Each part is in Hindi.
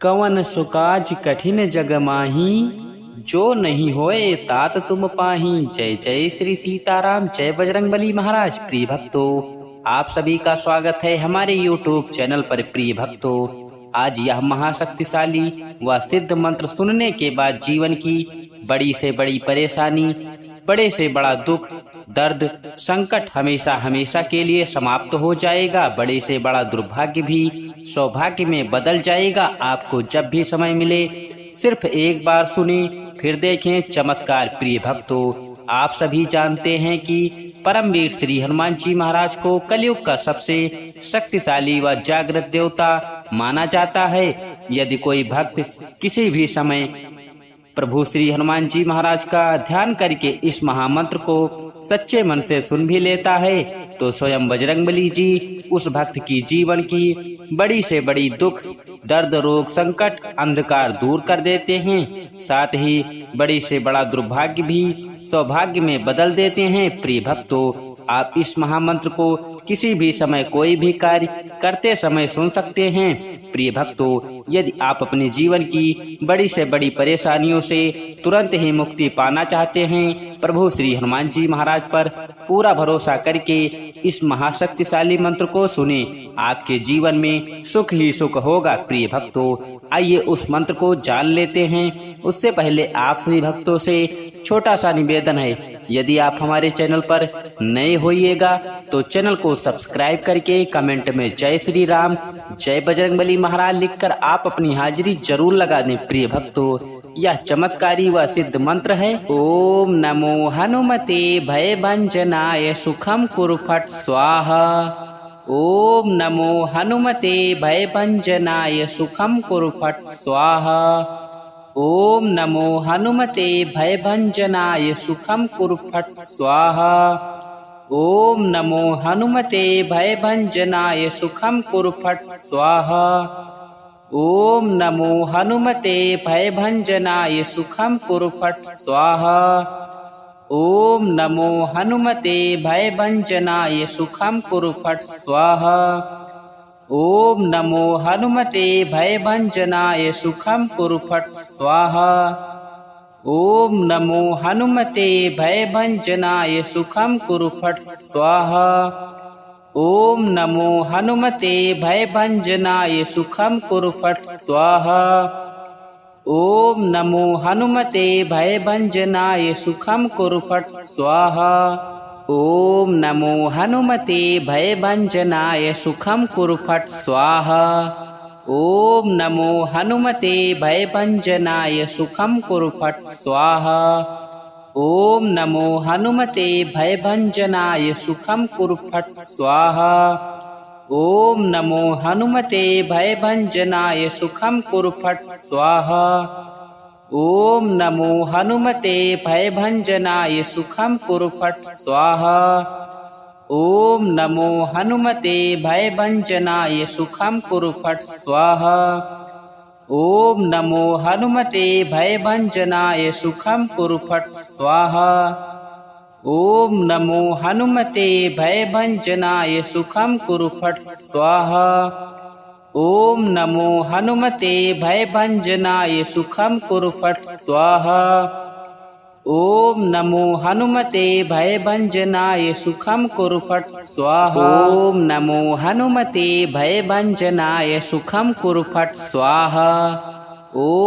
कवन सुकाज कठिन जग माही, जो नहीं होए तात तुम पाही। जय जय श्री सीताराम, जय बजरंगबली महाराज। प्रिय भक्तों, आप सभी का स्वागत है हमारे YouTube चैनल पर। प्रिय भक्तों, आज यह महाशक्तिशाली व सिद्ध मंत्र सुनने के बाद जीवन की बड़ी से बड़ी परेशानी, बड़े से बड़ा दुख, दर्द, संकट हमेशा हमेशा के लिए समाप्त हो जाएगा। बड़े से बड़ा दुर्भाग्य भी सौभाग्य में बदल जाएगा। आपको जब भी समय मिले सिर्फ एक बार सुने, फिर देखें चमत्कार। प्रिय भक्तों, आप सभी जानते हैं कि परमवीर श्री हनुमान जी महाराज को कलयुग का सबसे शक्तिशाली व जागृत देवता माना जाता है। यदि कोई भक्त किसी भी समय प्रभु श्री हनुमान जी महाराज का ध्यान करके इस महामंत्र को सच्चे मन से सुन भी लेता है, तो स्वयं बजरंगबली जी उस भक्त की जीवन की बड़ी से बड़ी दुख, दर्द, रोग, संकट, अंधकार दूर कर देते हैं। साथ ही बड़ी से बड़ा दुर्भाग्य भी सौभाग्य में बदल देते हैं। प्रिय भक्तों, आप इस महामंत्र को किसी भी समय कोई भी कार्य करते समय सुन सकते हैं। प्रिय भक्तों, यदि आप अपने जीवन की बड़ी से बड़ी परेशानियों से तुरंत ही मुक्ति पाना चाहते हैं, प्रभु श्री हनुमान जी महाराज पर पूरा भरोसा करके इस महाशक्तिशाली मंत्र को सुने। आपके जीवन में सुख ही सुख होगा। प्रिय भक्तों, आइए उस मंत्र को जान लेते हैं। उससे पहले आप सभी भक्तों से छोटा सा निवेदन है, यदि आप हमारे चैनल पर नए होइएगा तो चैनल को सब्सक्राइब करके कमेंट में जय श्री राम, जय बजरंगबली महाराज लिखकर आप अपनी हाजिरी जरूर लगा दें। प्रिय भक्तों, यह चमत्कारी व सिद्ध मंत्र है। ओम नमो हनुमते भय भंजनाय सुखम कुरु फट स्वाहा। ओम नमो हनुमते भय भंजनाय सुखम कुरु फट स्वाहा। ओम नमो हनुमते भय भंजनाय सुखम कुरु फट स्वाहा। ओम नमो हनुमते भय भंजनाय सुखम कुरु फट स्वाहा। ओम नमो हनुमते भय भंजनाय सुखम कुरु फट स्वाहा। ओम नमो हनुमते भय भंजनाय सुखम कुरु फट स्वाहा। ओम नमो हनुमते भय भंजनाय सुखम कुरु फट स्वाहा। ओम नमो हनुमते भय भंजनाय सुखम कुरु फट स्वाहा। ओम नमो हनुमते भय भंजनाय सुखम कुरु फट स्वाहा। ओम नमो हनुमते भय भंजनाय सुखम कुरु फट स्वाहा। ओम नमो हनुमते भय भंजनाय सुखम कुरु फट स्वाहा। ओम नमो हनुमते भय भंजनाय सुखम कुरु फट स्वाहा। ओम नमो हनुमते भय भंजनाय सुखम कुरु फट स्वाहा। ओम नमो हनुमते भय भंजनाय सुखम कुरु फट स्वाहा। ओम नमो हनुमते भय भंजनाय सुखम कुरु फट स्वाहा। ओम नमो हनुमते भय भंजनाय सुखम कुरु फट स्वाहा। ओम नमो हनुमते भय भंजनाय सुखम कुरु फट स्वाहा। ओम नमो हनुमते भय भंजनाय सुखम कुरु फट स्वाहा। ओम नमो हनुमते भय भंजनाय सुखम कुरु फट स्वाहा। ओम नमो हनुमते भय भंजनाय सुखम कुरु फट स्वाहा। ओम नमो हनुमते भय भंजनाय सुखम कुरु फट स्वाहा।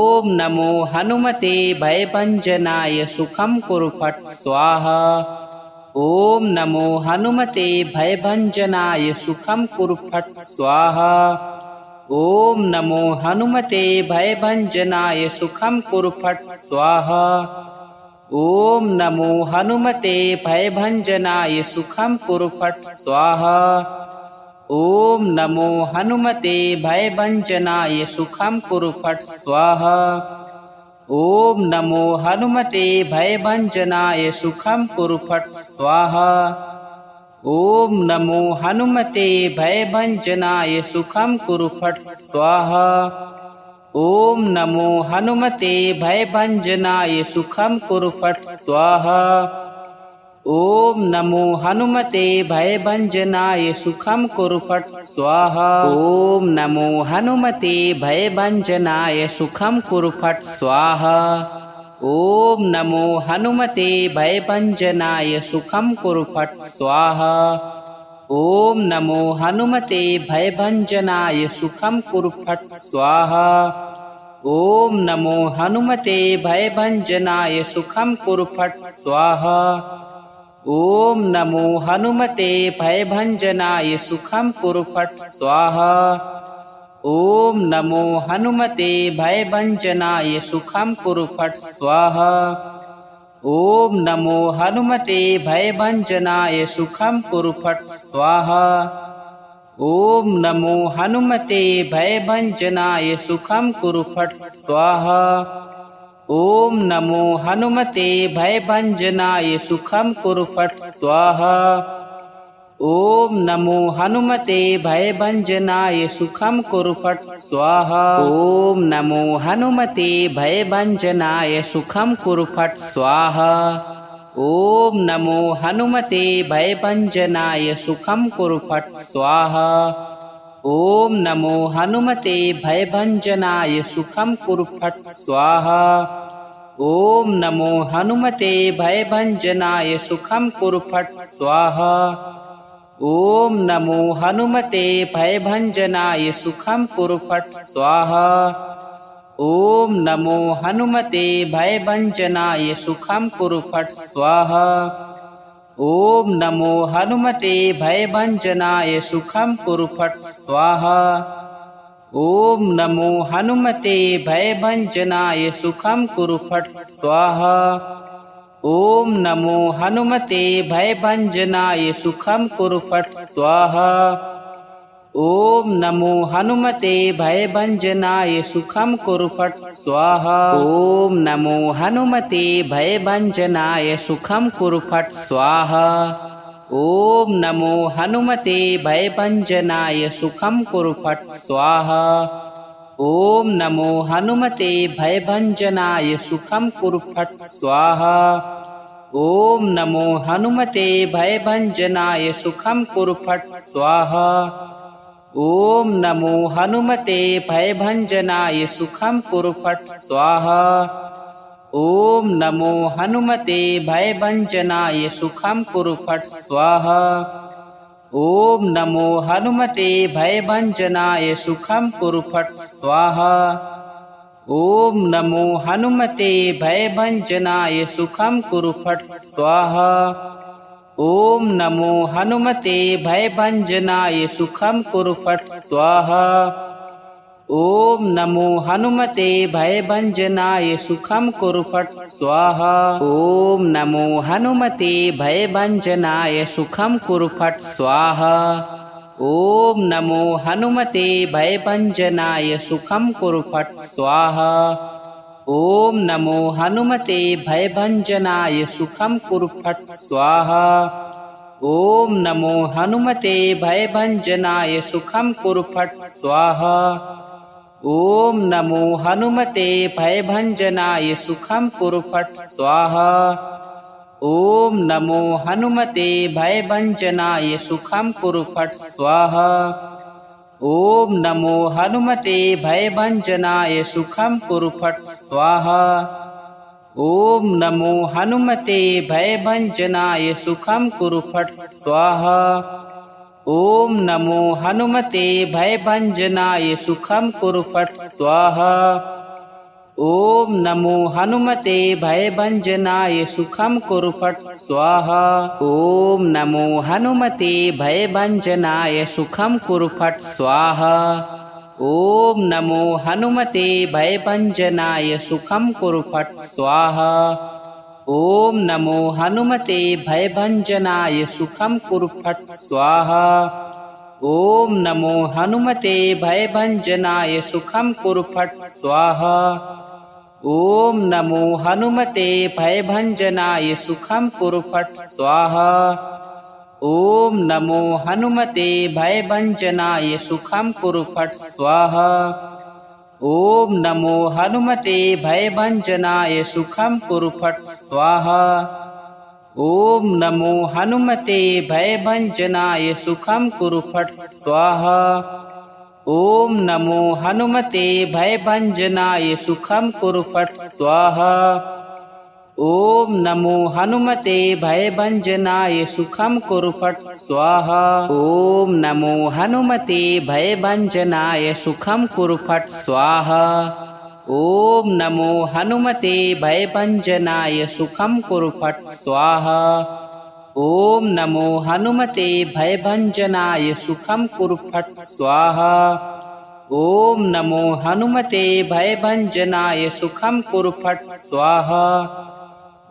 ओम नमो हनुमते भय भंजनाय सुखम कुरु फट स्वाहा। ओम नमो हनुमते भय भंजनाय सुखम कुरु फट स्वाहा। ओम नमो हनुमते भय भंजनाय सुखम कुरु फट स्वाहा। ओम नमो हनुमते भय भंजनाय सुखम कुरु फट स्वाहा। ओम नमो हनुमते भय भंजनाय सुखम कुरु फट स्वाहा। ओम नमो हनुमते भय भंजनाय सुखम कुरु फट स्वाहा। ओम नमो हनुमते भय भंजनाय सुखम कुरु फट स्वाहा। ओम नमो हनुमते भय भंजनाय सुखम कुरु फट स्वाहा। ओम नमो हनुमते भयभंजनाय सुखम कुरु फट स्वाहा। ओम नमो हनुमते भयभंजनाय सुखम कुरु फट स्वाहा। ओम नमो हनुमते भयभंजनाय सुखम कुरु फट स्वाहा। ओम नमो हनुमते भयभंजनाय सुखम कुरु फट स्वाहा। ओम नमो हनुमते भयभंजनाय सुखम कुरु फट स्वाहा। ओम नमो हनुमते भयभंजनाय सुखम कुरु फट स्वाहा। ओम नमो हनुमते भयभंजनाय सुखम कुरु फट स्वाहा। ओम नमो हनुमते भयभंजनाय सुखम कुरु फट स्वाहा। ओम नमो हनुमते भयभंजनाय सुखम कुरु फट स्वाहा। ओम नमो हनुमते भयभंजनाय सुखम कुरु फट स्वाहा। ओम नमो हनुमते भयभंजनाय सुखम कुरु फट स्वाहा। ओम नमो हनुमते भयभंजनाय सुखम कुरु फट स्वाहा। ओम नमो हनुमते भयभंजनाय सुखम कुरु फट स्वाहा। ओम नमो हनुमते भयभंजनाय सुखम कुरु फट स्वाहा। ओम नमो हनुमते भयभंजनाय सुखम कुरु फट स्वाहा। ओम नमो हनुमते भयभंजनाय सुखम कुरु फट स्वाहा। ओम नमो हनुमते भयभंजनाय सुखम कुरु फट स्वाहा। ओम नमो हनुमते भयभंजनाय सुखम कुरु फट स्वाहा। ओम नमो हनुमते भयभंजनाय सुखम कुरु फट स्वाहा। ओम नमो हनुमते भयभंजनाय सुखम कुरु फट स्वाहा। ओम नमो हनुमते भयभंजनाय सुखम कुरु फट स्वाहा। ओम नमो हनुमते भयभंजनाय सुखम कुरु फट स्वाहा। ओम नमो हनुमते भयभंजनाय सुखम कुरु फट स्वाहा। ओम नमो हनुमते भयभंजनाय सुखम कुरु फट स्वाहा। ओम नमो हनुमते भयभंजनाय सुखम कुरु फट स्वाहा। ओम नमो हनुमते भयभंजनाय सुखम कुरु फट स्वाहा। ओम नमो हनुमते भयभंजनाय सुखम कुरु फट स्वाहा। ओम नमो हनुमते भयभंजनाय सुखम कुरु फट स्वाहा। ओम नमो हनुमते भयभंजनाय सुखम कुरु फट स्वाहा। ओम नमो हनुमते भयभंजनाय सुखम कुरु फट स्वाहा। ओम नमो हनुमते भयभंजनाय सुखम कुरु फट स्वाहा। ओम नमो हनुमते भयभंजनाय सुखम कुरु फट स्वाहा। ओम नमो हनुमते भयभंजनाय सुखम कुरु फट स्वाहा। ओम नमो हनुमते भयभंजनाय सुखम कुरु फट स्वाहा। ओम नमो हनुमते भयभंजनाय सुखम कुरु फट स्वाहा। ओम नमो हनुमते भयभंजनाय सुखम कुरु फट स्वाहा। ओम नमो हनुमते भयभंजनाय सुखम कुरु फट स्वाहा। ओम नमो हनुमते भयभंजनाय सुखम कुरु फट स्वाहा। ओम नमो हनुमते भयभंजनाय सुखम कुरु फट स्वाहा। ओम नमो हनुमते भयभंजनाय सुखम कुरु फट स्वाहा। ओम नमो हनुमते भयभंजनाय सुखम कुरु फट स्वाहा। ओम नमो हनुमते भयभंजनाय सुखम कुरु फट स्वाहा। ओम नमो हनुमते भयभंजनाय सुखम कुरु फट स्वाहा। ओम नमो हनुमते भयभंजनाय सुखम कुरु फट स्वाहा। ओम नमो हनुमते भयभंजनाय सुखम कुरु फट स्वाहा। ओम नमो हनुमते भयभंजनाय सुखम कुरु फट स्वाहा। ओम नमो हनुमते भयभंजनाय सुखम कुरु फट स्वाहा। ओम नमो हनुमते भयभंजनाय सुखम कुरु फट स्वाहा। ॐ नमो हनुमते भयभञ्जनाय सुखं कुरु फट् स्वाहा। ॐ नमो हनुमते भयभञ्जनाय सुखं कुरु फट् स्वाहा। ॐ नमो हनुमते भयभञ्जनाय सुखं कुरु फट् स्वाहा। ॐ नमो हनुमते भयभञ्जनाय सुखं कुरु फट् स्वाहा। ॐ नमो हनुमते भयभञ्जनाय सुखं कुरु फट् स्वाहा। ॐ नमो हनुमते भयभञ्जनाय सुखं कुरु फट् स्वाहा। ॐ नमो हनुमते भयभञ्जनाय सुखं कुरु फट् स्वाहा।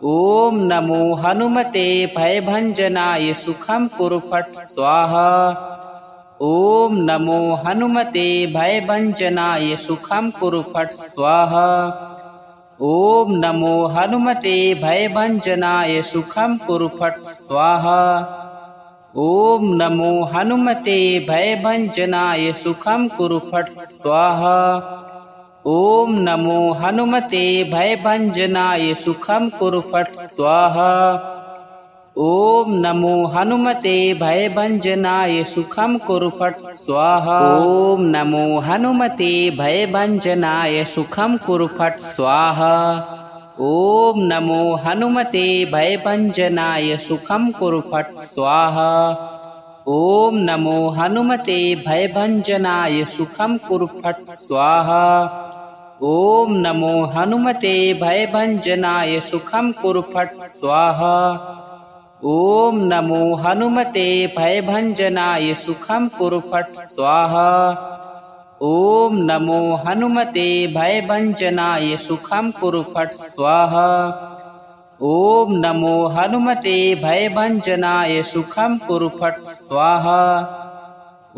ॐ नमो हनुमते भयभञ्जनाय सुखं कुरु फट् स्वाहा। ॐ नमो हनुमते भयभञ्जनाय सुखं कुरु फट् स्वाहा। ॐ नमो हनुमते भयभञ्जनाय सुखं कुरु फट् स्वाहा। ॐ नमो हनुमते भयभञ्जनाय सुखं कुरु फट् स्वाहा। ॐ नमो हनुमते भयभञ्जनाय सुखं कुरु फट् स्वाहा। ॐ नमो हनुमते भयभञ्जनाय सुखं कुरु फट् स्वाहा। ॐ नमो हनुमते भयभञ्जनाय सुखं कुरु फट् स्वाहा। ॐ नमो हनुमते भयभञ्जनाय सुखं कुरु फट् स्वाहा। ॐ नमो हनुमते भयभञ्जनाय सुखं कुरु फट् स्वाहा। ॐ नमो हनुमते भयभञ्जनाय सुखं कुरु फट् स्वाहा। ॐ नमो हनुमते भयभञ्जनाय सुखं कुरु फट् स्वाहा। ॐ नमो हनुमते भयभञ्जनाय सुखं कुरु फट् स्वाहा। ॐ नमो हनुमते भयभञ्जनाय सुखं कुरु फट् स्वाहा।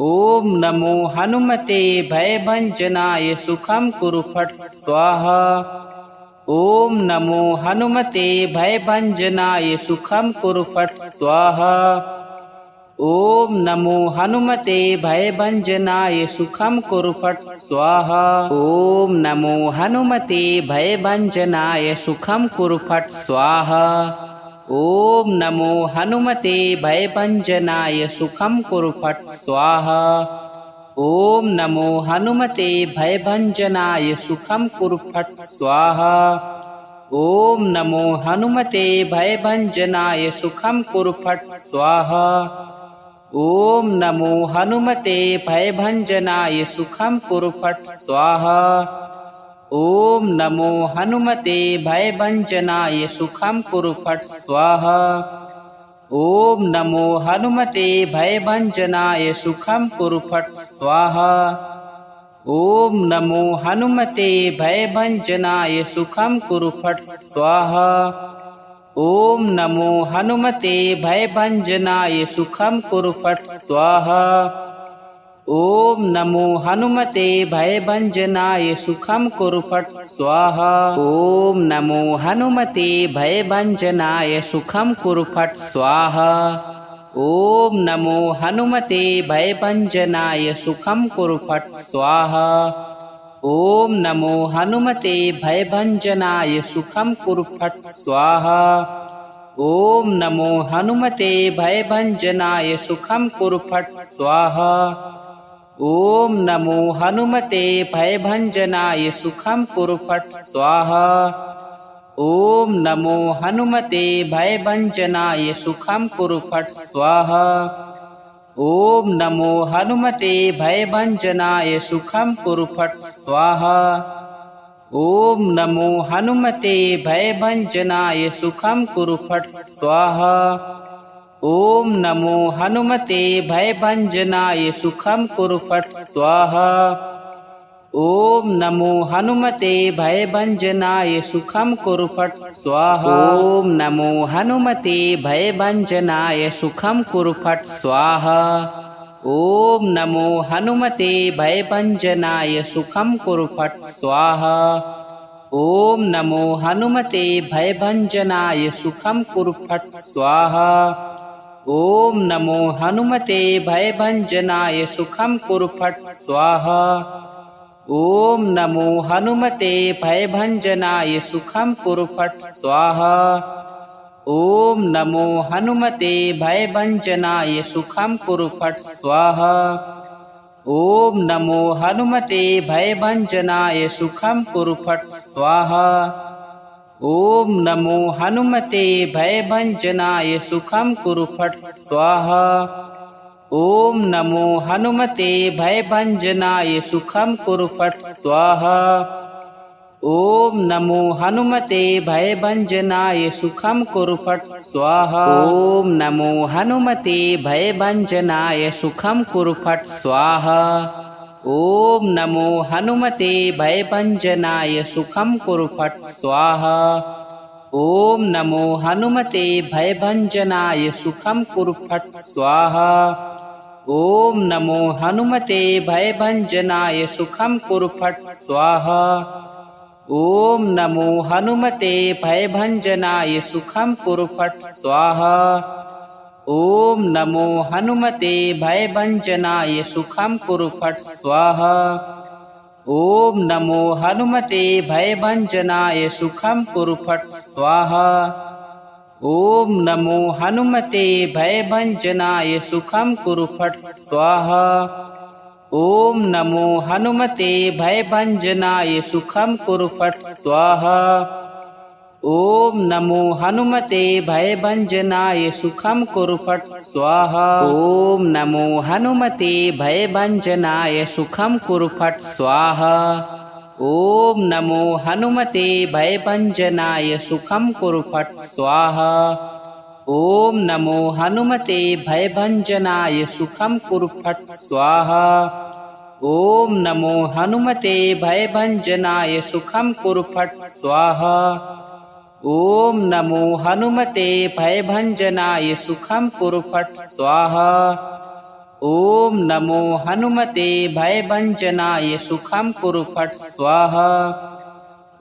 ॐ नमो हनुमते भयभञ्जनाय सुखं कुरु फट् स्वाहा। ॐ नमो हनुमते भयभञ्जनाय सुखं कुरु फट् स्वाहा। ॐ नमो हनुमते भयभञ्जनाय सुखं कुरु फट् स्वाहा। ॐ नमो हनुमते भयभञ्जनाय सुखं कुरु फट् स्वाहा। ॐ नमो हनुमते भयभञ्जनाय सुखं कुरु फट् स्वाहा। ॐ नमो हनुमते भयभञ्जनाय सुखं कुरु फट् स्वाहा। ॐ नमो हनुमते भयभञ्जनाय सुखं कुरु फट् स्वाहा। ॐ नमो हनुमते भयभञ्जनाय सुखं कुरु फट् स्वाहा। ॐ नमो हनुमते भयभञ्जनाय सुखं कुरु फट् स्वाहा। ॐ नमो हनुमते भयभञ्जनाय सुखं कुरु फट् स्वाहा। ॐ नमो हनुमते भयभञ्जनाय सुखं कुरु फट् स्वाहा। ॐ नमो हनुमते भयभञ्जनाय सुखं कुरु फट् स्वाहा। ॐ नमो हनुमते भयभञ्जनाय सुखं कुरु फट् स्वाहा। ॐ नमो हनुमते भयभञ्जनाय सुखं कुरु फट् स्वाहा। ॐ नमो हनुमते भयभञ्जनाय सुखं कुरु फट् स्वाहा। ॐ नमो हनुमते भयभञ्जनाय सुखं कुरु फट् स्वाहा। ॐ नमो हनुमते भयभञ्जनाय सुखं कुरु फट् स्वाहा। ॐ नमो हनुमते भयभञ्जनाय सुखं कुरु फट् स्वाहा। ॐ नमो हनुमते भयभञ्जनाय सुखं कुरु फट् स्वाहा। ॐ नमो हनुमते भयभञ्जनाय सुखं कुरु फट् स्वाहा। ॐ नमो हनुमते भयभञ्जनाय सुखं कुरु फट् स्वाहा। ॐ नमो हनुमते भयभञ्जनाय सुखं कुरु फट् स्वाहा। ॐ नमो हनुमते भयभञ्जनाय सुखं कुरु फट् स्वाहा। ॐ नमो हनुमते भयभञ्जनाय सुखं कुरु फट् स्वाहा। ॐ नमो हनुमते भयभञ्जनाय सुखं कुरु फट् स्वाहा। ॐ नमो हनुमते भयभञ्जनाय सुखं कुरु फट् स्वाहा। ॐ नमो हनुमते भयभञ्जनाय सुखं कुरु फट् स्वाहा। ॐ नमो हनुमते भयभञ्जनाय सुखं कुरु फट् स्वाहा। ॐ नमो हनुमते भयभञ्जनाय सुखं कुरु फट् स्वाहा। ॐ नमो हनुमते भयभञ्जनाय सुखं कुरु फट् स्वाहा। ॐ नमो हनुमते भयभञ्जनाय सुखं कुरु फट् स्वाहा। ॐ नमो हनुमते भयभञ्जनाय सुखं कुरु फट् स्वाहा। ॐ नमो हनुमते भयभञ्जनाय सुखं कुरु फट् स्वाहा। ॐ नमो हनुमते भयभञ्जनाय सुखं कुरु फट् स्वाहा। ॐ नमो हनुमते भयभञ्जनाय सुखं कुरु फट् स्वाहा। ॐ नमो हनुमते भयभञ्जनाय सुखं कुरु फट् स्वाहा। ॐ नमो हनुमते भयभञ्जनाय सुखं कुरु फट् स्वाहा। ॐ नमो हनुमते भयभञ्जनाय सुखं कुरु फट् स्वाहा। ॐ नमो हनुमते भयभञ्जनाय सुखं कुरु फट् स्वाहा। ॐ नमो हनुमते भयभञ्जनाय सुखं कुरु फट् स्वाहा। ॐ नमो हनुमते भयभञ्जनाय सुखं कुरु फट् स्वाहा। ॐ नमो हनुमते भयभञ्जनाय सुखं कुरु फट् स्वाहा। ॐ नमो हनुमते भयभञ्जनाय सुखं कुरु फट् स्वाहा। ॐ नमो हनुमते भयभञ्जनाय सुखं कुरु फट् स्वाहा। ॐ नमो हनुमते भयभञ्जनाय सुखं कुरु फट् स्वाहा। ॐ नमो हनुमते भयभञ्जनाय सुखं कुरु फट् स्वाहा। ॐ नमो हनुमते भयभञ्जनाय सुखं कुरु फट् स्वाहा। ॐ नमो हनुमते भयभञ्जनाय सुखं कुरु फट् स्वाहा। ॐ नमो हनुमते भयभञ्जनाय सुखं कुरु फट् स्वाहा।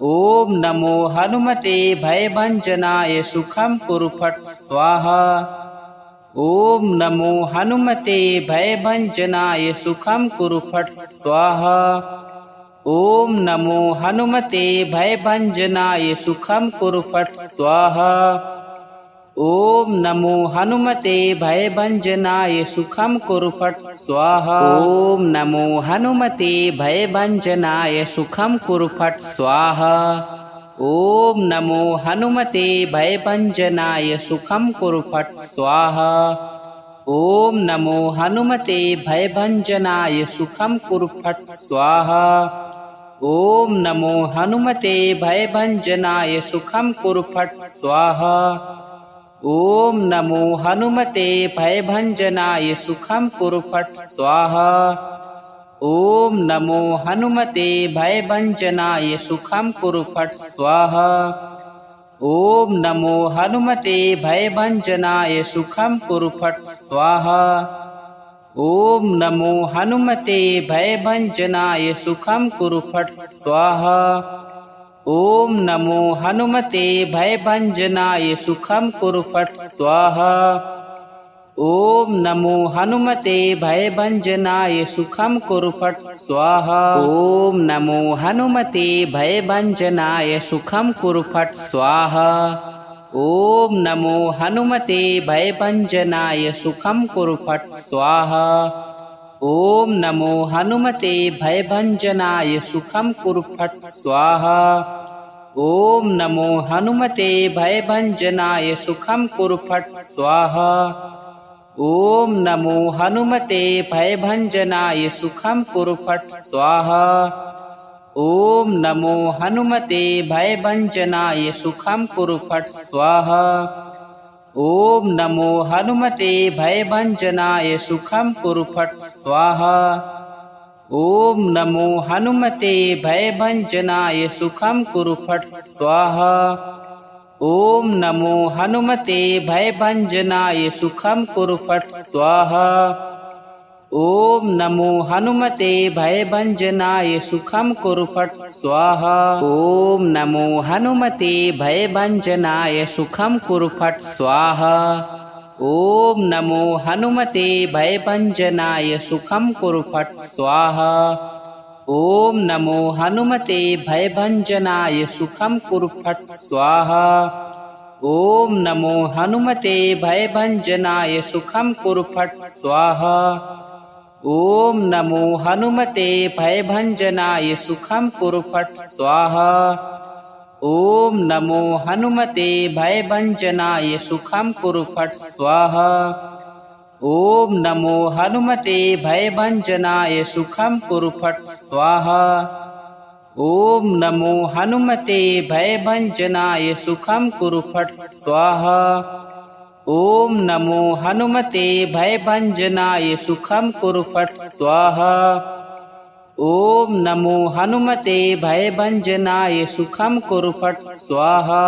ॐ नमो हनुमते भयभञ्जनाय सुखं कुरु फट् स्वाहा। ॐ नमो हनुमते भयभञ्जनाय सुखं कुरु फट् स्वाहा। ॐ नमो हनुमते भयभञ्जनाय सुखं कुरु फट् स्वाहा। ॐ नमो हनुमते भयभञ्जनाय सुखं कुरु फट् स्वाहा। ॐ नमो हनुमते भयभञ्जनाय सुखं कुरु फट् स्वाहा। ॐ नमो हनुमते भयभञ्जनाय सुखं कुरु फट् स्वाहा। ॐ नमो हनुमते भयभञ्जनाय सुखं कुरु फट् स्वाहा। ॐ नमो हनुमते भयभञ्जनाय सुखं कुरु फट् स्वाहा। ॐ नमो हनुमते भयभञ्जनाय सुखं कुरु फट् स्वाहा। ॐ नमो हनुमते भयभञ्जनाय सुखं कुरु फट् स्वाहा। ॐ नमो हनुमते भयभञ्जनाय सुखं कुरु फट् स्वाहा। ॐ नमो हनुमते भयभञ्जनाय सुखं कुरु फट् स्वाहा। ॐ नमो हनुमते भयभञ्जनाय सुखं कुरु फट् स्वाहा। ॐ नमो हनुमते भयभञ्जनाय सुखं कुरु फट् स्वाहा। ॐ नमो हनुमते भयभञ्जनाय सुखं कुरु फट् स्वाहा। ॐ नमो हनुमते भयभञ्जनाय सुखं कुरु फट् स्वाहा। ॐ नमो हनुमते भयभञ्जनाय सुखं कुरु फट् स्वाहा। ॐ नमो हनुमते भयभञ्जनाय सुखं कुरु फट् स्वाहा। ॐ नमो हनुमते भयभञ्जनाय सुखं कुरु फट् स्वाहा। ॐ नमो हनुमते भयभञ्जनाय सुखं कुरु फट् स्वाहा। ॐ नमो हनुमते भयभञ्जनाय सुखं कुरु फट् स्वाहा। ॐ नमो हनुमते भयभञ्जनाय सुखं कुरु फट् स्वाहा। ॐ नमो हनुमते भयभञ्जनाय सुखं कुरु फट् स्वाहा। ॐ नमो हनुमते भयभञ्जनाय सुखं कुरु फट् स्वाहा। ॐ नमो हनुमते भयभञ्जनाय सुखं कुरु फट् स्वाहा। ॐ नमो हनुमते भयभञ्जनाय सुखं कुरु फट् स्वाहा। ॐ नमो हनुमते भयभञ्जनाय सुखं कुरु फट् स्वाहा। ॐ नमो हनुमते भयभञ्जनाय सुखं कुरु फट् स्वाहा। ॐ नमो हनुमते भयभञ्जनाय सुखं कुरु फट् स्वाहा। ॐ नमो हनुमते भयभञ्जनाय सुखं कुरु फट् स्वाहा। ॐ नमो हनुमते भयभञ्जनाय सुखं कुरु फट् स्वाहा। ॐ नमो हनुमते भयभञ्जनाय सुखं कुरु फट् स्वाहा। ॐ नमो हनुमते भयभञ्जनाय सुखं कुरु फट् स्वाहा। ॐ नमो हनुमते भयभञ्जनाय सुखं कुरु फट् स्वाहा।